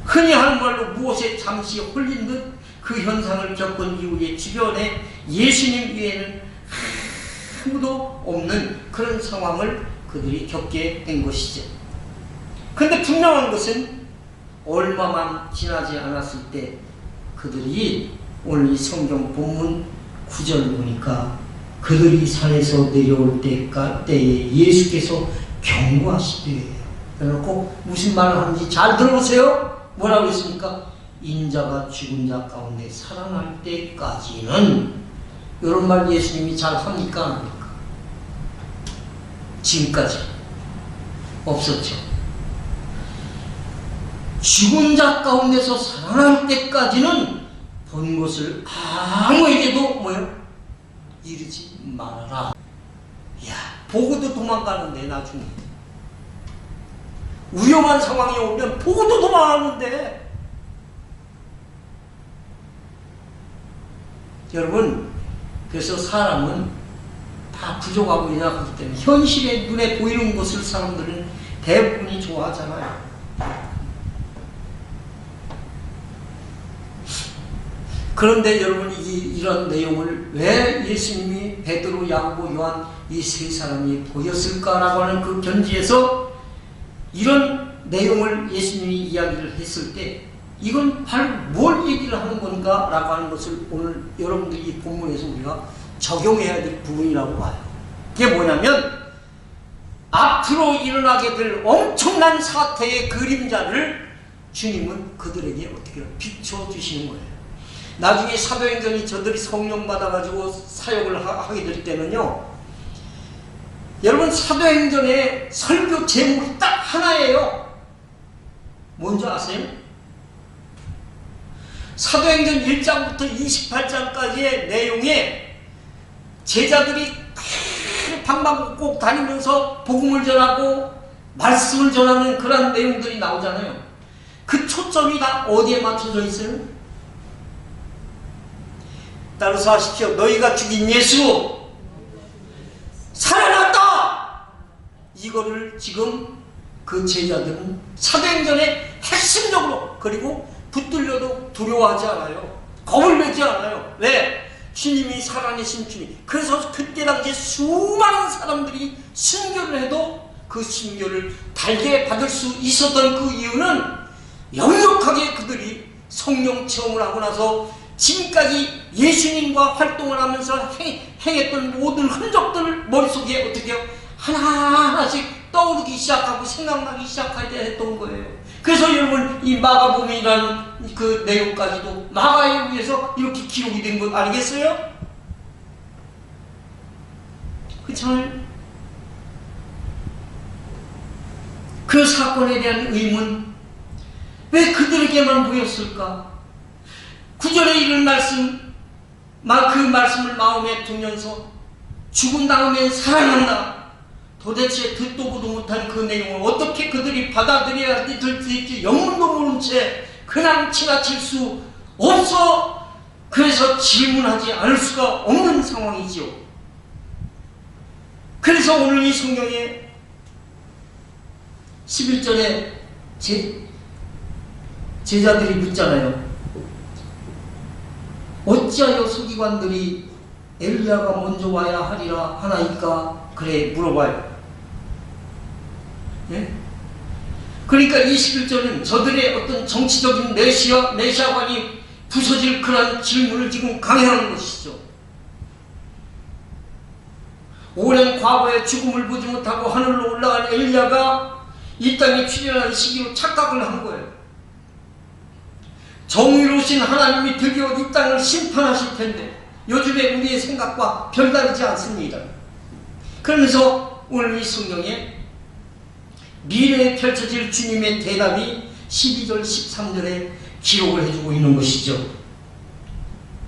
흔히 하는 말로 무엇에 잠시 홀린 듯 그 현상을 겪은 이후에 주변에 예수님 외에는 아무도 없는 그런 상황을 그들이 겪게 된 것이죠. 근데 분명한 것은 얼마만 지나지 않았을 때 그들이 오늘 이 성경 본문 9절 보니까 그들이 산에서 내려올 때에 예수께서 경고하시되, 그래놓고 무슨 말을 하는지 잘 들어보세요. 뭐라고 했습니까? 인자가 죽은 자 가운데 살아날 때까지는. 이런 말 예수님이 잘 합니까? 안 합니까? 지금까지 없었죠. 죽은 자 가운데서 살아날 때까지는 본 것을 아무에게도 뭐요? 이르지 말아라. 야, 보고도 도망가는데 나중에 위험한 상황이 오면 보고도 도망가는데 여러분, 그래서 사람은 다 부족하고 연약하기 때문에 현실에 눈에 보이는 것을 사람들은 대부분이 좋아하잖아요. 그런데 여러분, 이런 내용을 왜 예수님이 베드로, 야고보, 요한 이 세 사람이 보였을까라고 하는 그 견지에서 이런 내용을 예수님이 이야기를 했을 때 이건 바로 뭘 얘기를 하는 건가 라고 하는 것을 오늘 여러분들이 이 본문에서 우리가 적용해야 될 부분이라고 봐요. 그게 뭐냐면 앞으로 일어나게 될 엄청난 사태의 그림자를 주님은 그들에게 어떻게 비춰주시는 거예요. 나중에 사도행전이 저들이 성령 받아가지고 사역을 하게 될 때는요, 여러분 사도행전의 설교 제목이 딱 하나예요. 뭔지 아세요? 사도행전 1장부터 28장까지의 내용에 제자들이 방방 꼭 다니면서 복음을 전하고 말씀을 전하는 그런 내용들이 나오잖아요. 그 초점이 다 어디에 맞춰져 있어요? 따라서 하십시오. 너희가 죽인 예수 살아났다! 이거를 지금 그 제자들은 사도행전의 핵심적으로, 그리고 붙들려도 두려워하지 않아요. 겁을 내지 않아요. 왜? 주님이 살아내신 주님. 그래서 그때 당시에 수많은 사람들이 순교를 해도 그 순교를 달게 받을 수 있었던 그 이유는 역력하게 그들이 성령 체험을 하고 나서 지금까지 예수님과 활동을 하면서 행했던 모든 흔적들을 머릿속에 어떻게 하나하나씩 떠오르기 시작하고 생각나기 시작하게 했던 거예요. 그래서 여러분 이 마가복음이라는 그 내용까지도 마가에 의해서 이렇게 기록이 된 것 아니겠어요? 그렇잖아요. 그 사건에 대한 의문, 왜 그들에게만 보였을까? 9절에 이른 말씀, 그 말씀을 마음에 두면서 죽은 다음에 살아난다. 도대체 듣도 보도 못한 그 내용을 어떻게 그들이 받아들여야 될지 영문도 모른 채 그냥 지나칠 수 없어. 그래서 질문하지 않을 수가 없는 상황이지요. 그래서 오늘 이 성경에 11절에 제자들이 묻잖아요. 어찌하여 서기관들이 엘리야가 먼저 와야 하리라 하나이까? 그래 물어봐요. 예? 그러니까 21절은 저들의 어떤 정치적인 메시아관이 부서질 그런 질문을 지금 강행하는 것이죠. 오랜 과거에 죽음을 보지 못하고 하늘로 올라간 엘리야가 이 땅에 출현한 시기로 착각을 한 거예요. 정의로우신 하나님이 드디어 이 땅을 심판하실 텐데 요즘에 우리의 생각과 별다르지 않습니다. 그러면서 오늘 이 성경에 미래에 펼쳐질 주님의 대답이 12절 13절에 기록을 해주고 있는 것이죠.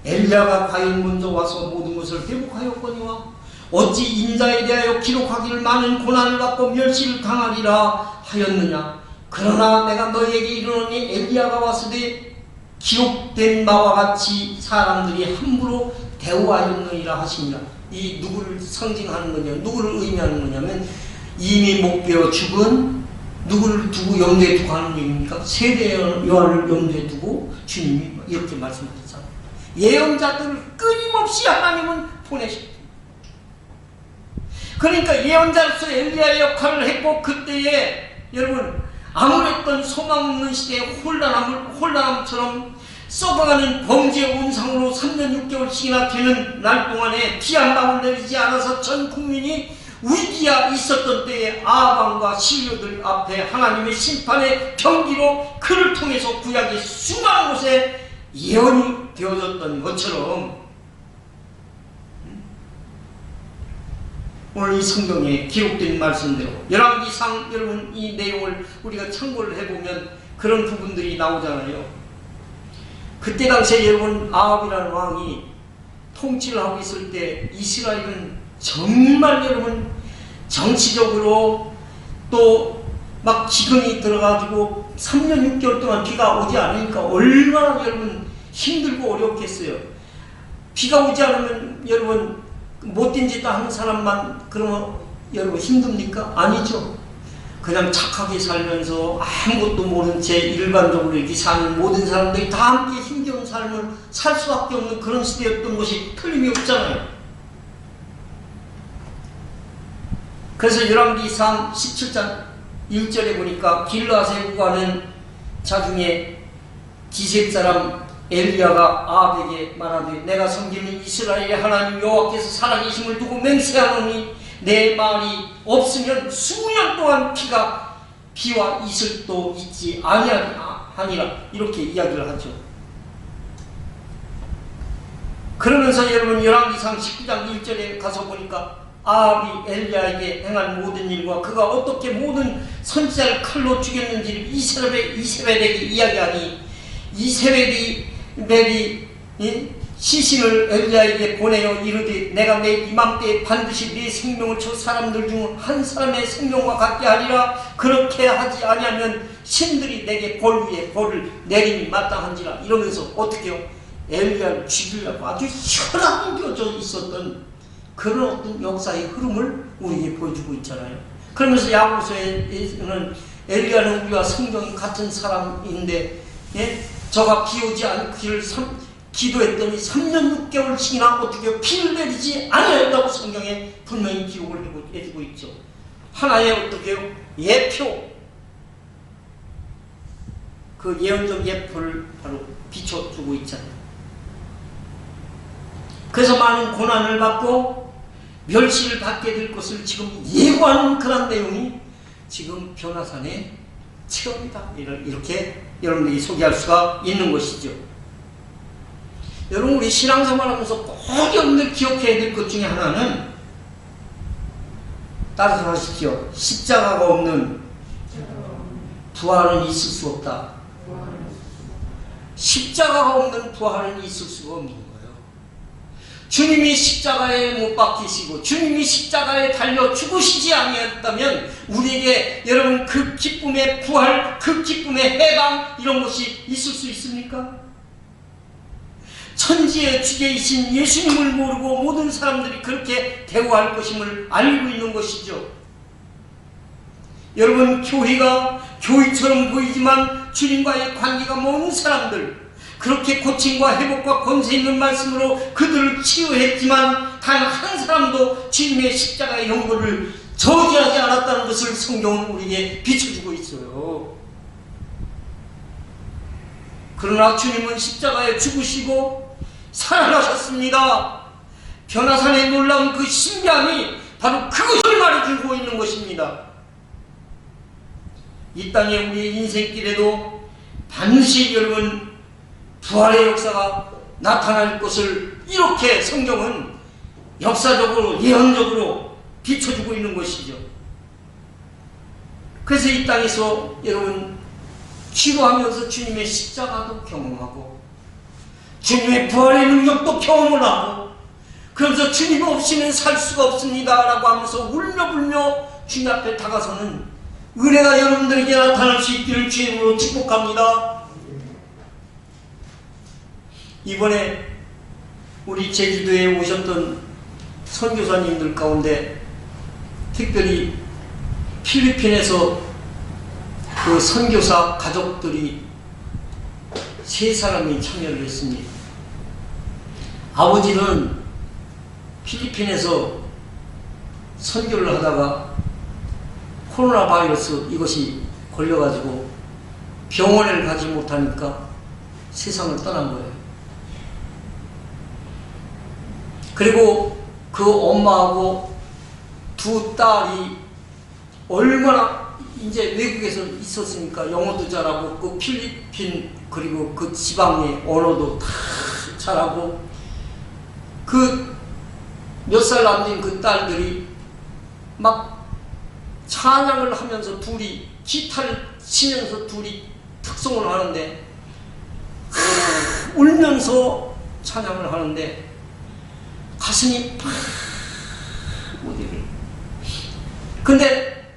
엘리야가 과연 먼저 와서 모든 것을 회복하였거니와 어찌 인자에 대하여 기록하기를 많은 고난을 받고 멸시를 당하리라 하였느냐. 그러나 내가 너희에게 이르노니 엘리야가 왔으되 기록된 바와 같이 사람들이 함부로 대우하였느니라 하십니다. 이 누구를 상징하는 거냐, 누구를 의미하는 거냐면 이미 목베어 죽은 누구를 두고 염두에 두고 하는 얘기입니까? 세대 요한을 염두에 두고 주님이 이렇게 말씀하셨잖아요. 예언자들을 끊임없이 하나님은 보내셨습니다. 그러니까 예언자로서 엘리야의 역할을 했고, 그때에 여러분 아무랬던 소망 없는 시대의 혼란함처럼 썩어가는 범죄의 온상으로 3년 6개월씩이나 되는 날 동안에 비 한 방울 내리지 않아서 전 국민이 위기가 있었던 때에 아방과 신료들 앞에 하나님의 심판의 경기로 그를 통해서 구약의 수많은 곳에 예언이 되어졌던 것처럼 오늘 이 성경에 기록된 말씀대로 열왕기상 여러분 이 내용을 우리가 참고를 해보면 그런 부분들이 나오잖아요. 그때 당시에 여러분 아합이라는 왕이 통치를 하고 있을 때 이스라엘은 정말 여러분 정치적으로 또 막 기근이 들어가지고 3년 6개월 동안 비가 오지 않으니까 얼마나 여러분 힘들고 어렵겠어요. 비가 오지 않으면 여러분 못된 짓 하는 사람만 그러면 여러분 힘듭니까? 아니죠. 그냥 착하게 살면서 아무것도 모른 채 일반적으로 이렇게 사는 모든 사람들이 다 함께 힘겨운 삶을 살 수밖에 없는 그런 시대였던 것이 틀림이 없잖아요. 그래서 열왕기상 17장 1절에 보니까 길르앗에 구하는 자 중에 기셴 사람 엘리야가 아합에게 말하되 내가 섬기는 이스라엘의 하나님 여호와께서 살아계심을 두고 맹세하노니 내 말이 없으면 수년 동안 비와 이슬도 있지 아니하니라 이렇게 이야기를 하죠. 그러면서 여러분 열왕기상 19장 1절에 가서 보니까 아합이 엘리야에게 행한 모든 일과 그가 어떻게 모든 선지자를 칼로 죽였는지를 이세벨에게 이야기하니 이세벨이 시신을 엘리야에게 보내어 이르되 내가 내 이맘때에 반드시 네 생명을 저 사람들 중 한 사람의 생명과 같게 하리라. 그렇게 하지 아니하면 신들이 내게 벌 위에 벌을 내림이 마땅한지라. 이러면서 어떻게요? 엘리야를 죽이려고 아주 혈안이 겨져 있었던 그런 어떤 역사의 흐름을 우리에게 보여주고 있잖아요. 그러면서 야고보서에는 엘리야는 우리와 성경이 같은 사람인데 저가 비 오지 않기를 기도했더니 3년 6개월씩이나 어떻게 비를 내리지 아니하였다고 성경에 분명히 기록을 해주고 있죠. 하나의 어떻게요? 예표, 그 예언적 예표를 바로 비춰주고 있잖아요. 그래서 많은 고난을 받고 멸시를 받게 될 것을 지금 예고하는 그런 내용이 지금 변화산의 체험이다. 이렇게 여러분들이 소개할 수가 있는 것이죠. 여러분 우리 신앙생활하면서 꼭 여러분들 기억해야 될 것 중에 하나는 따라서 하십시오. 십자가가 없는 부활은 있을 수 없다. 십자가가 없는 부활은 있을 수가 없는 거예요. 주님이 십자가에 못 박히시고 주님이 십자가에 달려 죽으시지 아니했다면 우리에게 여러분 그 기쁨의 부활, 그 기쁨의 해방 이런 것이 있을 수 있습니까? 천지의 주제이신 예수님을 모르고 모든 사람들이 그렇게 대우할 것임을 알고 있는 것이죠. 여러분 교회가 교회처럼 보이지만 주님과의 관계가 먼 사람들, 그렇게 고침과 회복과 권세 있는 말씀으로 그들을 치유했지만 단 한 사람도 주님의 십자가의 연고를 저지하지 않았다는 것을 성경은 우리에게 비춰주고 있어요. 그러나 주님은 십자가에 죽으시고 살아나셨습니다. 변화산의 놀라운 그 신비함이 바로 그것을 말해주고 있는 것입니다. 이 땅에 우리의 인생길에도 반드시 여러분 부활의 역사가 나타날 것을 이렇게 성경은 역사적으로 예언적으로 비춰주고 있는 것이죠. 그래서 이 땅에서 여러분 치료하면서 주님의 십자가도 경험하고 주님의 부활의 능력도 경험을 하고 그러면서 주님 없이는 살 수가 없습니다 라고 하면서 울며불며 주님 앞에 다가서는 은혜가 여러분들에게 나타날 수 있기를 주님으로 축복합니다. 이번에 우리 제주도에 오셨던 선교사님들 가운데 특별히 필리핀에서 그 선교사 가족들이 3사람이 참여를 했습니다. 아버지는 필리핀에서 선교를 하다가 코로나 바이러스 이것이 걸려가지고 병원을 가지 못하니까 세상을 떠난 거예요. 그리고 그 엄마하고 2 딸이 얼마나 이제 외국에서 있었으니까 영어도 잘하고 그 필리핀 그리고 그 지방의 언어도 다 잘하고 그 몇 살 남긴 그 딸들이 막 찬양을 하면서 둘이 기타를 치면서 둘이 특송을 하는데 울면서 찬양을 하는데 가슴이 팍 어디를 근데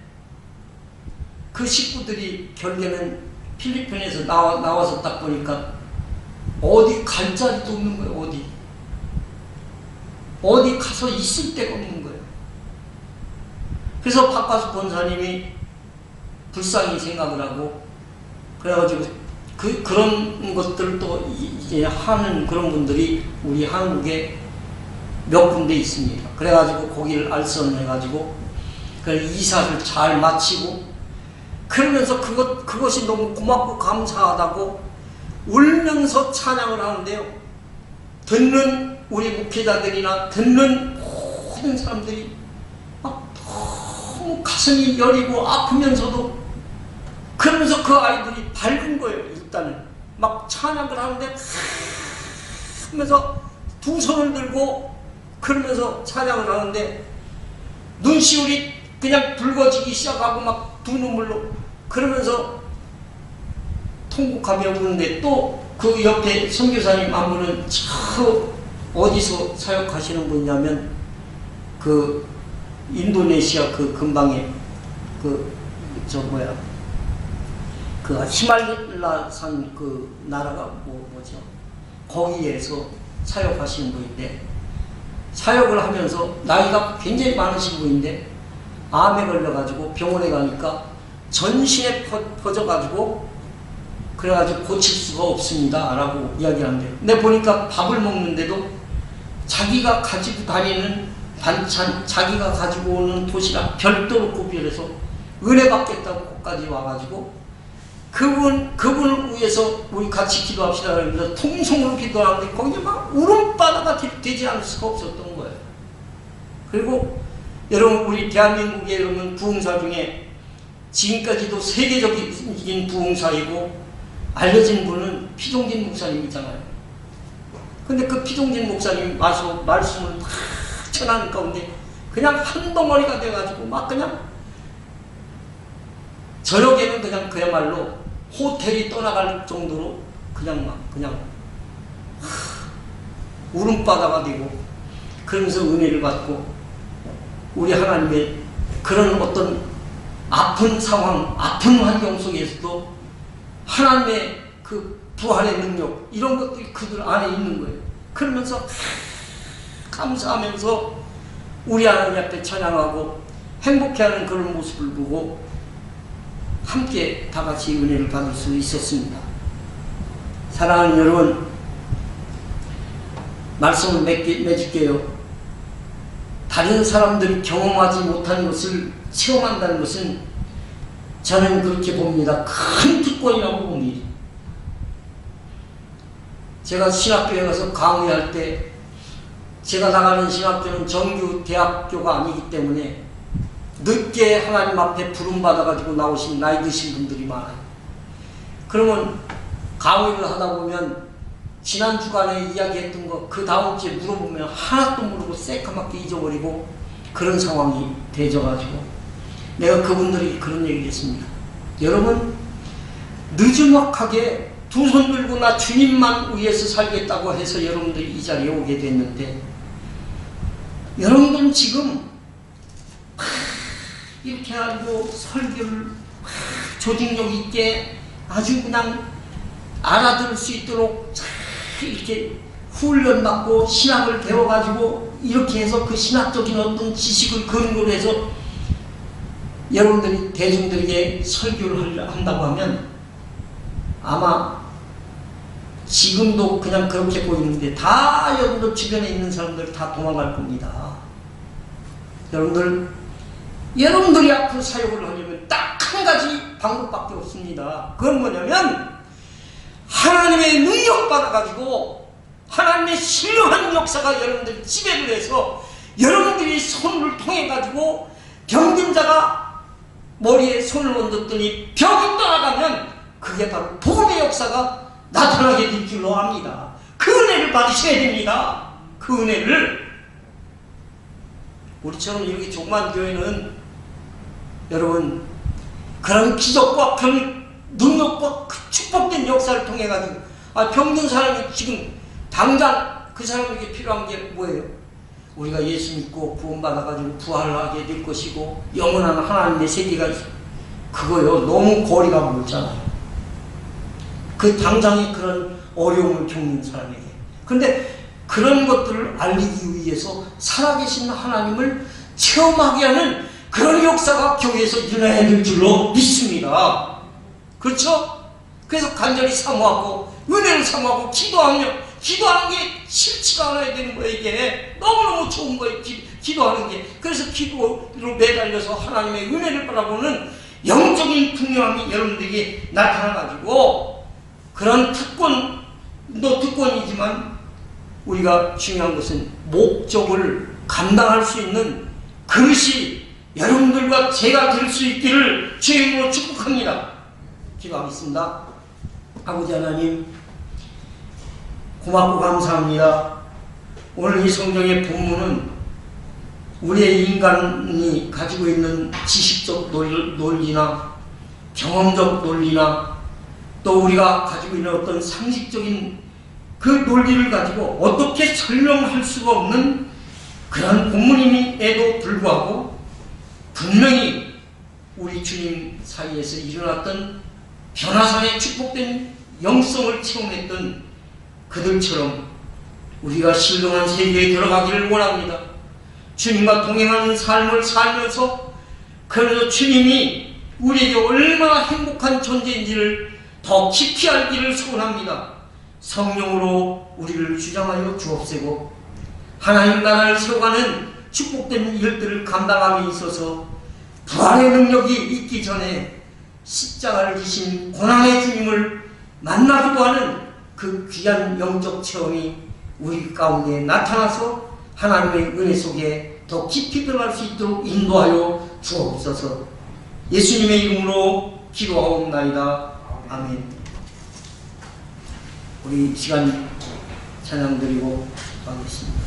그 식구들이 결국에는 필리핀에서 나와서 딱 보니까 어디 갈 자리도 없는 거예요. 어디 어디 가서 있을 데가 없는 거예요. 그래서 박과수 권사님이 불쌍히 생각을 하고, 그래가지고 그런 것들을 또 이제 하는 그런 분들이 우리 한국에 몇 군데 있습니다. 그래가지고 거기를 알선해가지고 그 이사를 잘 마치고, 그러면서 그것이 너무 고맙고 감사하다고 울면서 찬양을 하는데요. 듣는 우리 목회자들이나 듣는 모든 사람들이 막 너무 가슴이 여리고 아프면서도, 그러면서 그 아이들이 밝은 거예요. 일단은 막 찬양을 하는데 하면서 두 손을 들고 그러면서 찬양을 하는데 눈시울이 그냥 붉어지기 시작하고 막 두 눈물로 그러면서 통곡하며 우는데, 또 그 옆에 선교사님 한 분은 저 어디서 사역하시는 분이냐면 그 인도네시아 그 근방에 그 히말라야산 그 나라가 뭐죠? 거기에서 사역하시는 분인데, 사역을 하면서 나이가 굉장히 많으신 분인데 암에 걸려가지고 병원에 가니까 전신에 퍼져가지고 그래가지고 고칠 수가 없습니다 라고 이야기를 한대요. 근데 보니까 밥을 먹는데도 자기가 가지고 다니는 반찬, 자기가 가지고 오는 도시락 별도로 구별해서 은혜 받겠다고 거기까지 와가지고 그분을 위해서 우리 같이 기도합시다 그러면서 통성으로 기도하는데 거기에 막 울음바다가 되지 않을 수가 없었던 거예요. 그리고 여러분, 우리 대한민국의 여러분 부흥사 중에 지금까지도 세계적인 부흥사이고 알려진 분은 피종진 목사님이잖아요. 근데 그 피종진 목사님이 말씀을 막 전하는 가운데 그냥 한 덩어리가 돼가지고 막 그냥 저녁에는 그냥 그야말로 호텔이 떠나갈 정도로 그냥 울음바다가 되고, 그러면서 은혜를 받고 우리 하나님의 그런 어떤 아픈 상황, 아픈 환경 속에서도 하나님의 그 부활의 능력, 이런 것들이 그들 안에 있는 거예요. 그러면서 감사하면서 우리 하나님 앞에 찬양하고 행복해하는 그런 모습을 보고 함께 다 같이 은혜를 받을 수 있었습니다. 사랑하는 여러분, 말씀을 맺을게요. 다른 사람들이 경험하지 못한 것을 체험한다는 것은 저는 그렇게 봅니다. 큰 특권이라고 봅니다. 제가 신학교에 가서 강의할 때, 제가 나가는 신학교는 정규 대학교가 아니기 때문에 늦게 하나님 앞에 부름받아가지고 나오신 나이 드신 분들이 많아요. 그러면 강의를 하다 보면 지난 주간에 이야기했던 거 그 다음 주에 물어보면 하나도 모르고 새까맣게 잊어버리고 그런 상황이 되져가지고 내가 그분들이 그런 얘기를 했습니다. 여러분, 늦지막하게 두 손 들고 나 주님만 위해서 살겠다고 해서 여러분들이 이 자리에 오게 됐는데, 여러분들은 지금 이렇게 알고 설교를 조직력 있게 아주 그냥 알아들을 수 있도록 이렇게 훈련받고 신학을 배워가지고 이렇게 해서 그 신학적인 어떤 지식을 근거로 해서 여러분들이 대중들에게 설교를 한다고 하면 아마 지금도 그냥 그렇게 보이는데 다 여러분들 주변에 있는 사람들 다 도망갈 겁니다. 여러분들이 앞으로 사역을 하려면 딱 한 가지 방법밖에 없습니다. 그건 뭐냐면 하나님의 능력 받아가지고 하나님의 신령한 역사가 여러분들 지배를 해서 여러분들이 손을 통해 가지고 병든 자가 머리에 손을 얹었더니 병이 떠나가면 그게 바로 복음의 역사가 나타나게 될 줄로 압니다. 그 은혜를 받으셔야 됩니다. 그 은혜를. 우리처럼 이렇게 조그만 교회는 여러분 그런 기적과 능력과 그 축복된 역사를 통해 가지고 병든 사람이 지금 당장 그 사람에게 필요한 게 뭐예요? 우리가 예수 믿고 구원받아가지고 부활하게 될 것이고 영원한 하나님의 세계가 그거요. 너무 거리가 멀잖아요. 그 당장의 그런 어려움을 겪는 사람에게. 그런데 그런 것들을 알리기 위해서 살아계신 하나님을 체험하게 하는 그런 역사가 교회에서 일어나야 될 줄로 믿습니다. 그렇죠? 그래서 간절히 사모하고 은혜를 사모하고 기도하는 게 싫지가 않아야 되는 거예요. 이게 너무너무 좋은 거예요. 기도하는 게. 그래서 기도로 매달려서 하나님의 은혜를 바라보는 영적인 분명함이 여러분들에게 나타나가지고, 그런 특권도 특권이지만 우리가 중요한 것은 목적을 감당할 수 있는 그릇이 여러분들과 제가 될 수 있기를 주의 이름으로 축복합니다. 기도하겠습니다. 아버지 하나님, 고맙고 감사합니다. 오늘 이 성경의 본문은 우리의 인간이 가지고 있는 지식적 논리나 경험적 논리나 또 우리가 가지고 있는 어떤 상식적인 그 논리를 가지고 어떻게 설명할 수가 없는 그런 본문임에도 불구하고 분명히 우리 주님 사이에서 일어났던 변화산의 축복된 영성을 체험했던 그들처럼 우리가 신령한 세계에 들어가기를 원합니다. 주님과 동행하는 삶을 살면서 그래서 주님이 우리에게 얼마나 행복한 존재인지를 더 깊이 알기를 소원합니다. 성령으로 우리를 주장하여 주옵시고 하나님 나라를 세워가는 축복된 일들을 감당함에 있어서 부활의 능력이 있기 전에 십자가를 지신 고난의 주님을 만나기도 하는 그 귀한 영적 체험이 우리 가운데 나타나서 하나님의 은혜 속에 더 깊이 들어갈 수 있도록 인도하여 주옵소서. 예수님의 이름으로 기도하옵나이다. 아멘. 우리 시간 찬양 드리고 가겠습니다.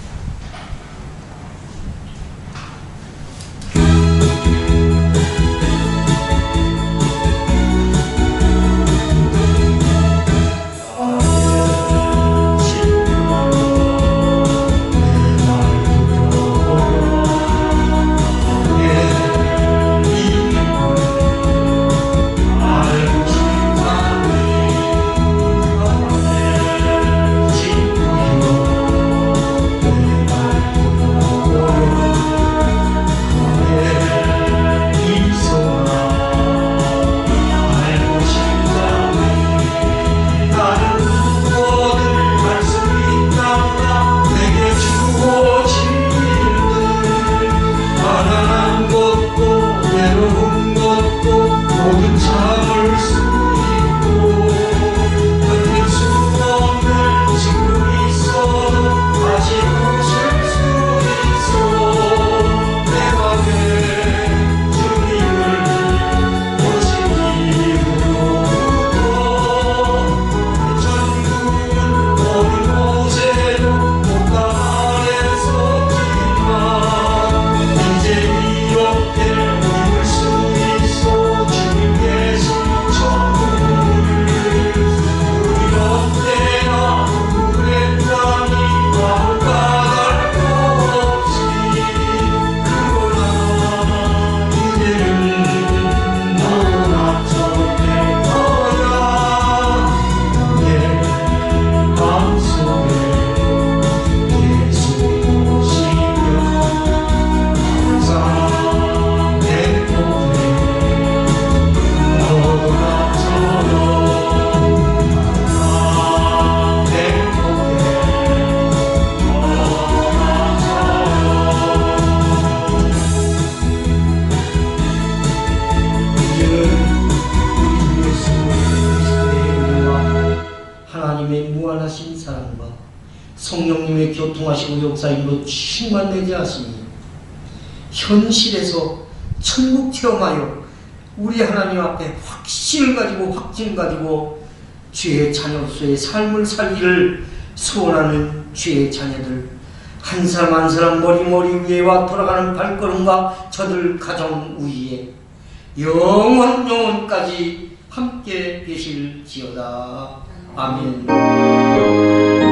성령님의 교통하시고 역사임으로 충만되게 하시니 현실에서 천국 체험하여 우리 하나님 앞에 확신을 가지고 확증 가지고 주의 자녀로서의 삶을 살기를 소원하는 주의 자녀들 한 사람 한 사람 머리 위에와 돌아가는 발걸음과 저들 가정 위에 영원까지 함께 계실지어다. 아멘.